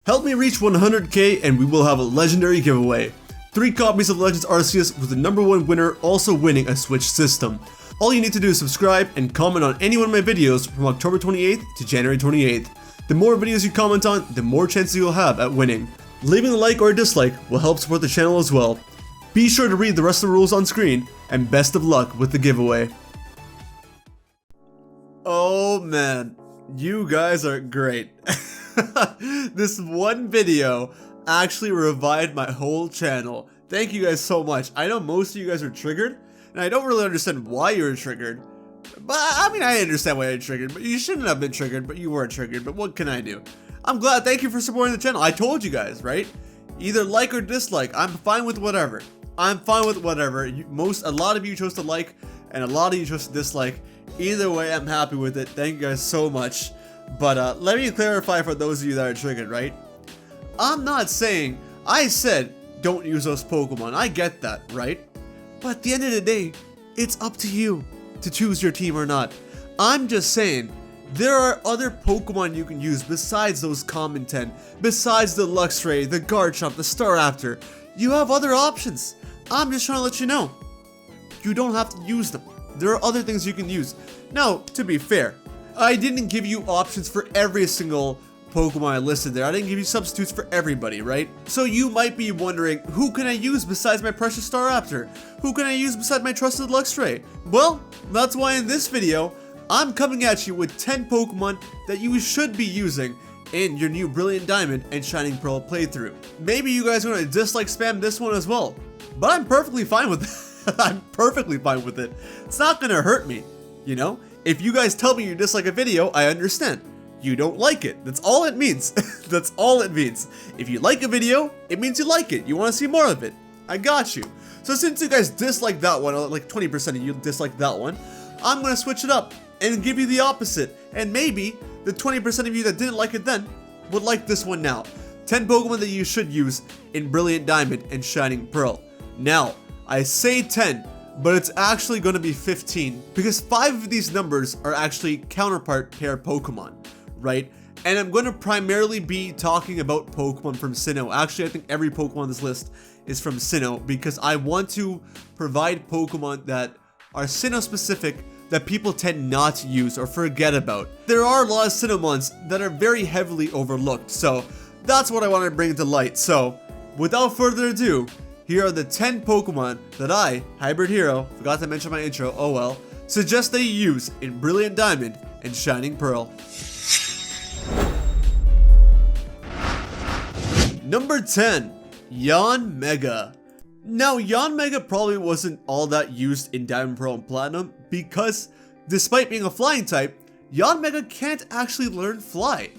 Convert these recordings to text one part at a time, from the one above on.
Help me reach 100k and we will have a legendary giveaway. 3 copies of Legends Arceus with the #1 winner also winning a Switch system. All you need to do is subscribe and comment on any one of my videos from October 28th to January 28th. The more videos you comment on, the more chances you'll have at winning. Leaving a like or a dislike will help support the channel as well. Be sure to read the rest of the rules on screen, and best of luck with the giveaway. Oh man, you guys are great. This one video actually revived my whole channel. Thank you guys so much. I know most of you guys are triggered, and I don't really understand why you were triggered. But I mean, I understand why you're triggered, but you shouldn't have been triggered, but you were triggered. But what can I do? I'm glad. Thank you for supporting the channel. I told you guys, right? Either like or dislike. I'm fine with whatever. I'm fine with whatever. A lot of you chose to like, and a lot of you chose to dislike. Either way, I'm happy with it. Thank you guys so much. But let me clarify for those of you that are triggered, right? I'm not saying, I said don't use those Pokemon. I get that, right? But at the end of the day, it's up to you to choose your team or not. I'm just saying, there are other Pokemon you can use besides those common 10, besides the Luxray, the Garchomp, the Staraptor. You have other options. I'm just trying to let you know. You don't have to use them. There are other things you can use. Now, to be fair, I didn't give you options for every single Pokemon I listed there. I didn't give you substitutes for everybody, right? So you might be wondering, who can I use besides my precious Staraptor? Who can I use besides my trusted Luxray? Well, that's why in this video, I'm coming at you with 10 Pokemon that you should be using in your new Brilliant Diamond and Shining Pearl playthrough. Maybe you guys are going to dislike spam this one as well, but I'm perfectly fine with it. I'm perfectly fine with it. It's not going to hurt me, you know? If you guys tell me you dislike a video, I understand. You don't like it. That's all it means. That's all it means. If you like a video, it means you like it. You want to see more of it. I got you. So since you guys dislike that one, like 20% of you dislike that one, I'm going to switch it up and give you the opposite. And maybe the 20% of you that didn't like it then would like this one now. 10 Pokemon that you should use in Brilliant Diamond and Shining Pearl. Now, I say 10, but it's actually going to be 15 because 5 of these numbers are actually counterpart pair Pokemon, right? And I'm going to primarily be talking about Pokemon from Sinnoh. Actually, I think every Pokemon on this list is from Sinnoh because I want to provide Pokemon that are Sinnoh specific that people tend not to use or forget about. There are a lot of Sinnohmons that are very heavily overlooked, so that's what I want to bring to light. So, without further ado, here are the 10 Pokemon that I, HybridHero, forgot to mention my intro, oh well, suggest that you use in Brilliant Diamond and Shining Pearl. Number 10, Yanmega. Now, Yanmega probably wasn't all that used in Diamond, Pearl, and Platinum because, despite being a flying type, Yanmega can't actually learn Fly.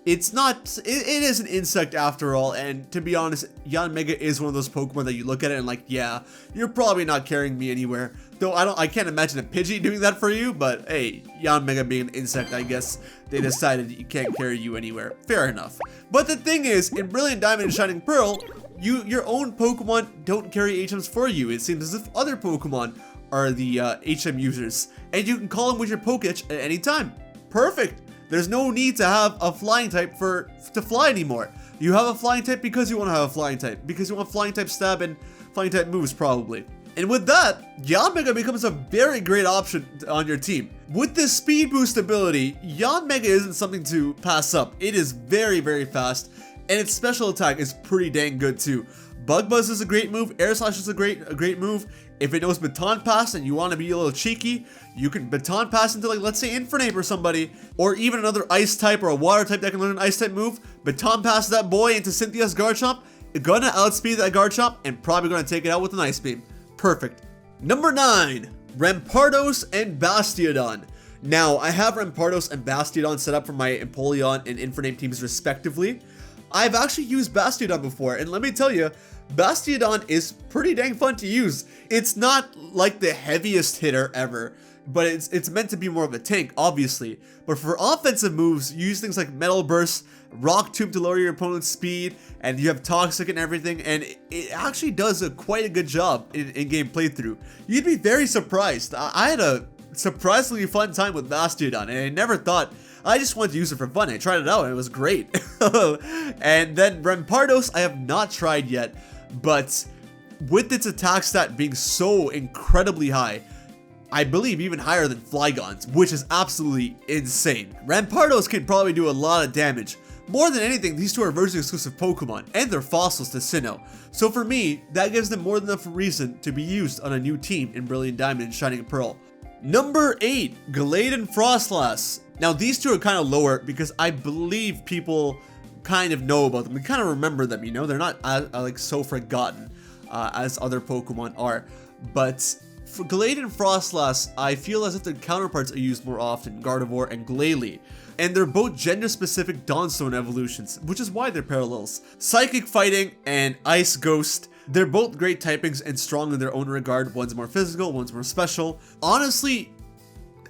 It is an insect after all, and to be honest, Yanmega is one of those Pokemon that you look at it and like, yeah, you're probably not carrying me anywhere. Though I can't imagine a Pidgey doing that for you, but hey, Yanmega being an insect, I guess they decided you can't carry you anywhere. Fair enough. But the thing is, in Brilliant Diamond and Shining Pearl, your own Pokemon don't carry HMs for you. It seems as if other Pokemon are the HM users, and you can call them with your Pokédex at any time. Perfect. There's no need to have a flying type to fly anymore. You have a flying type because you want to have a flying type, because you want flying type stab and flying type moves probably. And with that, Yanmega becomes a very great option on your team. With this speed boost ability, Yanmega isn't something to pass up. It is very, very fast, and its special attack is pretty dang good too. Bug Buzz is a great move, Air Slash is a great move. If it knows Baton Pass and you want to be a little cheeky, you can Baton Pass into, like, let's say Infernape or somebody, or even another Ice type or a Water type that can learn an Ice type move. Baton Pass that boy into Cynthia's Garchomp, gonna outspeed that Garchomp, and probably gonna take it out with an Ice Beam. Perfect. Number 9, Rampardos and Bastiodon. Now, I have Rampardos and Bastiodon set up for my Empoleon and Infernape teams respectively. I've actually used Bastiodon before, and let me tell you, Bastiodon is pretty dang fun to use. It's not like the heaviest hitter ever, but it's meant to be more of a tank, obviously. But for offensive moves, you use things like Metal Burst, Rock Tomb to lower your opponent's speed, and you have Toxic and everything, and it actually does quite a good job in game playthrough. You'd be very surprised. I had a surprisingly fun time with Bastiodon, and I never thought I just wanted to use it for fun. I tried it out and it was great. And then Rampardos I have not tried yet, but with its attack stat being so incredibly high, I believe even higher than Flygons, which is absolutely insane. Rampardos can probably do a lot of damage. More than anything, these two are version exclusive Pokemon, and they're fossils to Sinnoh. So for me, that gives them more than enough reason to be used on a new team in Brilliant Diamond and Shining Pearl. Number 8, Gallade and Frostlass. Now these two are kind of lower because I believe people kind of know about them. We kind of remember them, you know? They're not like so forgotten as other Pokemon are. But for Gallade and Frostlass, I feel as if their counterparts are used more often, Gardevoir and Glalie. And they're both gender-specific Dawnstone evolutions, which is why they're parallels. Psychic Fighting and Ice Ghost, they're both great typings and strong in their own regard. One's more physical, one's more special. Honestly,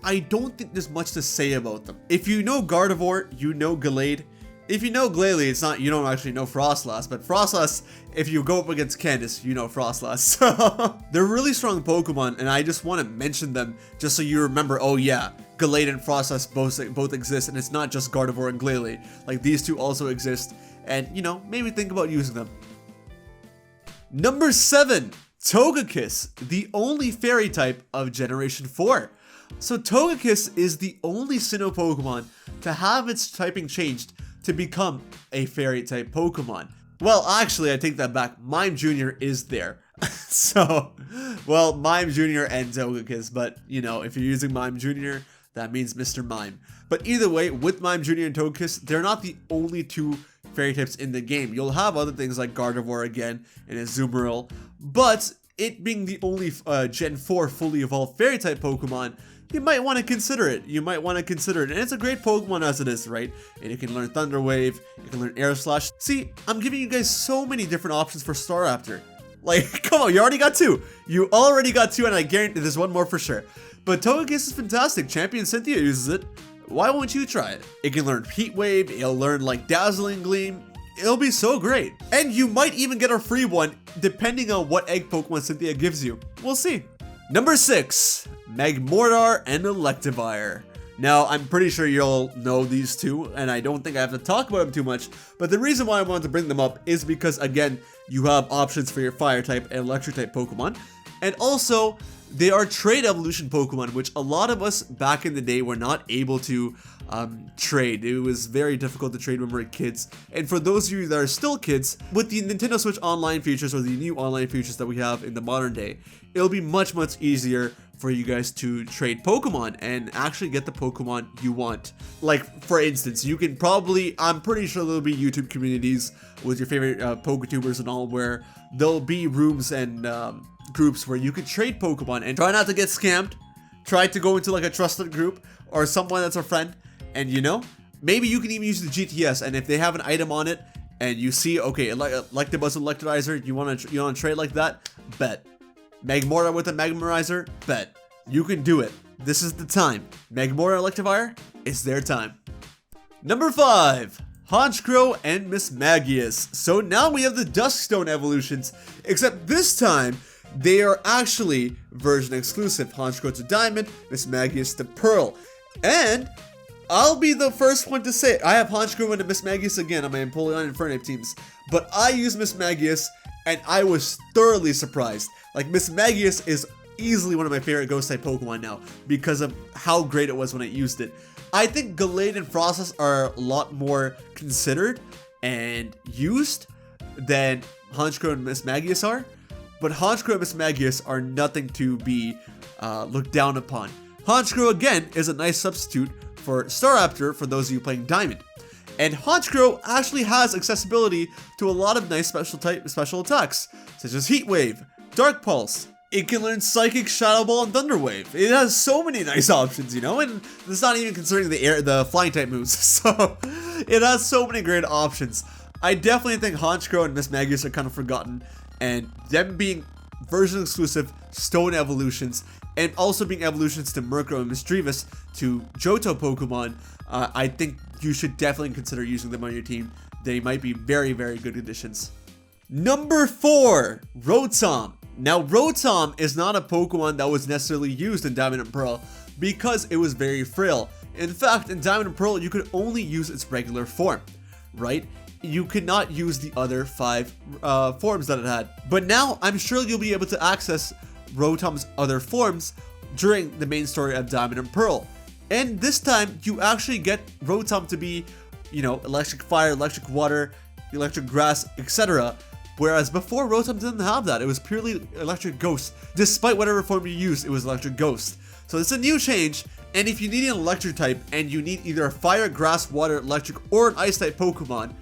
I don't think there's much to say about them. If you know Gardevoir, you know Gallade. If you know Glalie, it's not, you don't actually know Frostlass, but Frostlass, if you go up against Candace, you know Frostlass. They're really strong Pokemon, and I just want to mention them just so you remember, oh yeah, Gallade and Frostlass both exist, and it's not just Gardevoir and Glalie. Like, these two also exist, and, you know, maybe think about using them. Number 7, Togekiss, the only fairy type of Generation 4. So Togekiss is the only Sinnoh Pokemon to have its typing changed to become a fairy type Pokemon. Well, actually, I take that back. Mime Jr. is there. So, well, Mime Jr. and Togekiss, but, you know, if you're using Mime Jr., that means Mr. Mime. But either way, with Mime Jr. and Togekiss, they're not the only two fairy types in the game. You'll have other things like Gardevoir again and Azumarill, but it being the only Gen 4 fully evolved fairy type Pokemon, you might want to consider it. And it's a great Pokemon as it is, right? And you can learn Thunder Wave, you can learn Air Slash. See, I'm giving you guys so many different options for Staraptor. Like, come on, you already got 2. You already got 2, and I guarantee there's one more for sure. But Togekiss is fantastic. Champion Cynthia uses it. Why won't you try it? It can learn Heat Wave, it'll learn like Dazzling Gleam. It'll be so great. And you might even get a free one depending on what egg Pokemon Cynthia gives you. We'll see. Number 6, Magmortar and Electivire. Now, I'm pretty sure you'll know these two, and I don't think I have to talk about them too much, but the reason why I wanted to bring them up is because, again, you have options for your Fire type and Electric type Pokemon, and also, they are trade evolution Pokemon, which a lot of us back in the day were not able to trade. It was very difficult to trade when we were kids. And for those of you that are still kids, with the Nintendo Switch Online features or the new online features that we have in the modern day, it'll be much easier for you guys to trade Pokemon and actually get the Pokemon you want. Like, for instance, you can probably, I'm pretty sure there'll be YouTube communities with your favorite Poketubers and all where there'll be rooms and groups where you can trade Pokemon and try not to get scammed. Try to go into like a trusted group or someone that's a friend, and you know, maybe you can even use the GTS, and if they have an item on it and you see, okay, Electabuzz and Electrizer, you want to trade like that, bet. Magmortar with a Magmarizer, bet. You can do it. This is the time. Magmortar Electivire, it's their time. Number 5, Honchkrow and Mismagius. So now we have the Duskstone evolutions, except this time they are actually version exclusive. Honchkrow to Diamond, Mismagius to Pearl. And I'll be the first one to say, I have Honchkrow and Mismagius again on my Empoleon and Infernape teams, but I use Mismagius and I was thoroughly surprised. Like, Mismagius is easily one of my favorite ghost type Pokemon now because of how great it was when I used it. I think Gallade and Frostlass are a lot more considered and used than Honchkrow and Mismagius are, but Honchkrow and Mismagius are nothing to be looked down upon. Honchkrow again is a nice substitute for Staraptor for those of you playing Diamond. And Honchkrow actually has accessibility to a lot of nice special attacks, such as Heat Wave, Dark Pulse. It can learn Psychic, Shadow Ball, and Thunder Wave. It has so many nice options, you know, and it's not even considering the flying type moves. So it has so many great options. I definitely think Honchkrow and Mismagius are kind of forgotten, and them being version exclusive stone evolutions and also being evolutions to Murkrow and Misdreavus to Johto Pokemon, I think you should definitely consider using them on your team. They might be very good additions. Number 4, Rotom. Now, Rotom is not a Pokemon that was necessarily used in Diamond and Pearl because it was very frail. In fact, in Diamond and Pearl, you could only use its regular form, right? You could not use the other 5 forms that it had. But now, I'm sure you'll be able to access Rotom's other forms during the main story of Diamond and Pearl. And this time, you actually get Rotom to be, you know, electric fire, electric water, electric grass, etc. Whereas before, Rotom didn't have that. It was purely electric ghost. Despite whatever form you used, it was electric ghost. So it's a new change, and if you need an electric type, and you need either a fire, grass, water, electric, or an ice type Pokemon,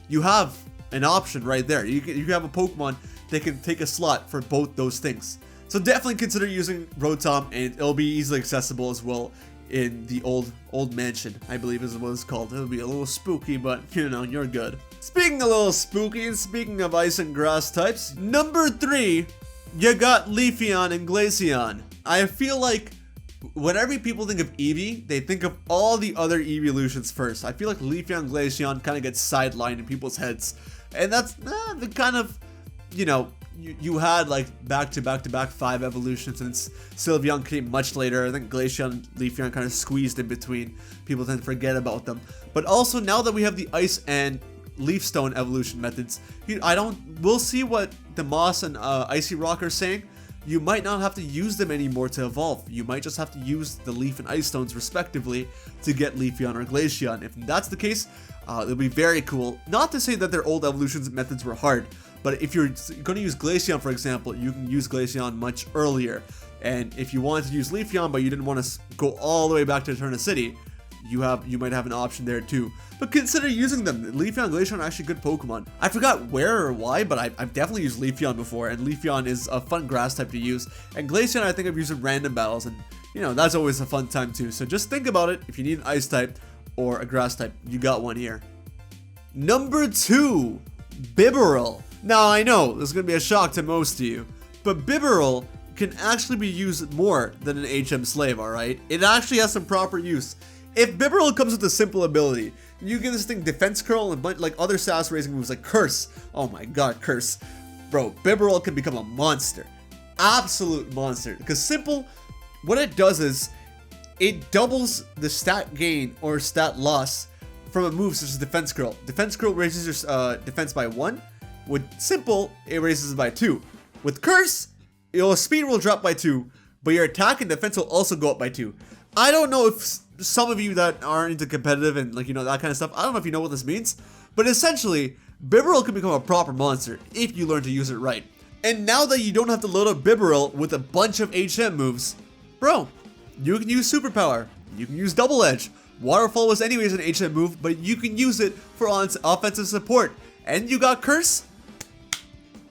you have an option right there. You can have a Pokemon that can take a slot for both those things. So definitely consider using Rotom, and it'll be easily accessible as well in the old mansion, I believe is what it's called. It'll be a little spooky, but you know, you're good. Speaking a little spooky, and speaking of ice and grass types, number 3, you got Leafeon and Glaceon. I feel like whenever people think of Eevee, they think of all the other evolutions first. I feel like Leafeon and Glaceon kind of get sidelined in people's heads. And that's the kind of, you know, you had like back to back 5 evolutions, and Sylveon came much later. I think Glaceon and Leafeon kind of squeezed in between. People tend to forget about them. But also now that we have the Ice and Leaf Stone evolution methods, we'll see what the Moss and Icy Rock are saying. You might not have to use them anymore to evolve. You might just have to use the Leaf and Ice Stones respectively to get Leafeon or Glaceon. If that's the case, it'll be very cool. Not to say that their old evolutions methods were hard, but if you're going to use Glaceon, for example, you can use Glaceon much earlier. And if you wanted to use Leafeon, but you didn't want to go all the way back to Eterna City, you might have an option there too. But consider using them. Leafeon and Glaceon are actually good Pokemon. I forgot where or why, but I've definitely used Leafeon before, and Leafeon is a fun grass type to use. And Glaceon I think I've used in random battles, and you know, that's always a fun time too. So just think about it. If you need an ice type or a grass type, you got one here. Number 2, Bibarel. Now I know this is going to be a shock to most of you, but Bibarel can actually be used more than an HM slave, alright? It actually has some proper use. If Bibarel comes with a simple ability, you give this thing Defense Curl and like other sass raising moves like Curse. Oh my god, Curse. Bro, Bibarel can become a monster. Absolute monster. Because simple, what it does is, it doubles the stat gain or stat loss from a move such as Defense Curl. Defense Curl raises your defense by 1. With simple, it raises it by 2. With Curse, your speed will drop by 2, but your attack and defense will also go up by 2. I don't know if some of you that aren't into competitive and like, you know, that kind of stuff, I don't know if you know what this means, but essentially, Bibarel can become a proper monster if you learn to use it right. And now that you don't have to load up Bibarel with a bunch of HM moves, bro, you can use Superpower, you can use Double Edge. Waterfall was anyways an HM move, but you can use it for offensive support. And you got Curse?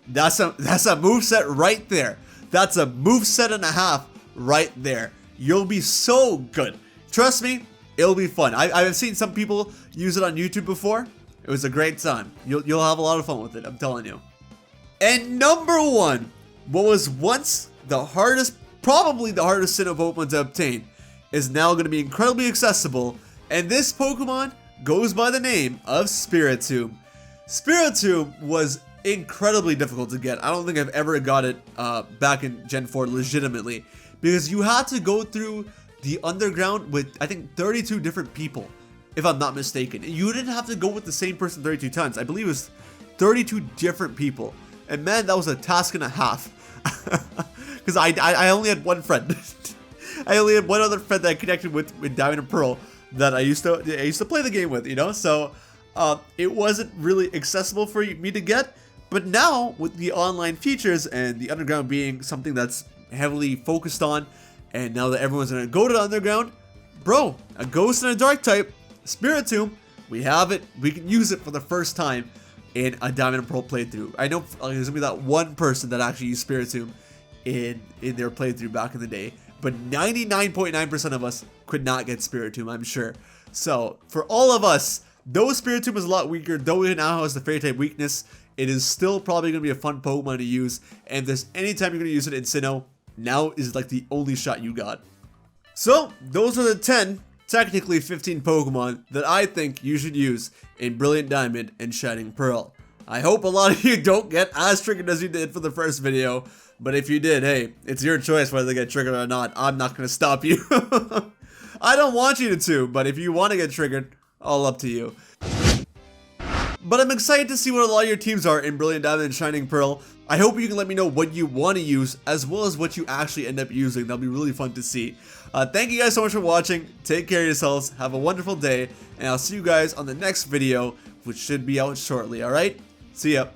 That's a moveset right there. That's a moveset and a half right there. You'll be so good. Trust me, it'll be fun. I've seen some people use it on YouTube before. It was a great time. You'll have a lot of fun with it, I'm telling you. And number 1, what was once the hardest, probably the hardest Sinnoh Pokemon to obtain, is now going to be incredibly accessible. And this Pokemon goes by the name of Spiritomb. Spiritomb was incredibly difficult to get. I don't think I've ever got it back in Gen 4 legitimately, because you had to go through the underground with, I think, 32 different people, if I'm not mistaken. You didn't have to go with the same person 32 times. I believe it was 32 different people. And man, that was a task and a half. Because I only had one friend. I only had one other friend that I connected with Diamond and Pearl that I used to play the game with, you know? So it wasn't really accessible for me to get. But now, with the online features and the underground being something that's heavily focused on, and now that everyone's gonna go to the underground, bro, a ghost and a dark type, Spiritomb, we have it. We can use it for the first time in a Diamond and Pearl playthrough. I know there's gonna be that one person that actually used Spiritomb in their playthrough back in the day, but 99.9% of us could not get Spiritomb, I'm sure. So for all of us, though Spiritomb is a lot weaker, though it now has the fairy type weakness, it is still probably going to be a fun Pokemon to use, and if there's any time you're going to use it in Sinnoh, now is like the only shot you got. So, those are the 10, technically 15 Pokemon that I think you should use in Brilliant Diamond and Shining Pearl. I hope a lot of you don't get as triggered as you did for the first video, but if you did, hey, it's your choice whether they get triggered or not. I'm not going to stop you. I don't want you to, but if you want to get triggered, all up to you. But I'm excited to see what a lot of your teams are in Brilliant Diamond and Shining Pearl. I hope you can let me know what you want to use, as well as what you actually end up using. That'll be really fun to see. Thank you guys so much for watching. Take care of yourselves. Have a wonderful day. And I'll see you guys on the next video, which should be out shortly, alright? See ya.